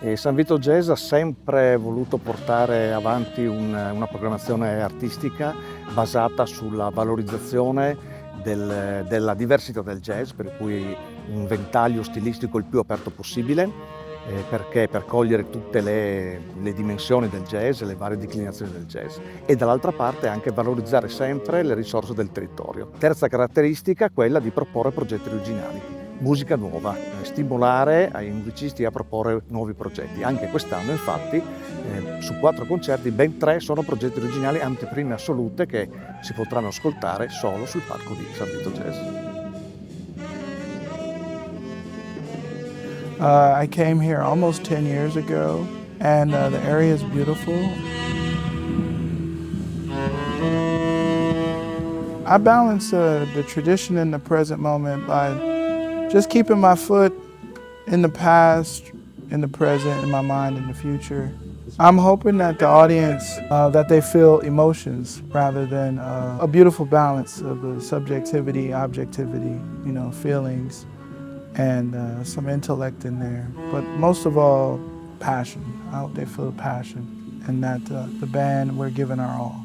E San Vito Jazz ha sempre voluto portare avanti una programmazione artistica basata sulla valorizzazione della diversità del jazz, per cui un ventaglio stilistico il più aperto possibile, perché per cogliere tutte le dimensioni del jazz, le varie declinazioni del jazz, e dall'altra parte anche valorizzare sempre le risorse del territorio. Terza caratteristica, quella di proporre progetti originali. Musica nuova, stimolare ai musicisti a proporre nuovi progetti. Anche quest'anno infatti su 4 concerti ben 3 sono progetti originali, anteprime assolute che si potranno ascoltare solo sul palco di San Vito Jazz. I came here almost 10 years ago and the area is beautiful. I balance the tradition and the present moment by just keeping my foot in the past, in the present, in my mind, in the future. I'm hoping that the audience, that they feel emotions rather than a beautiful balance of the subjectivity, objectivity, feelings, and some intellect in there. But most of all, passion. I hope they feel passion and that the band, we're giving our all.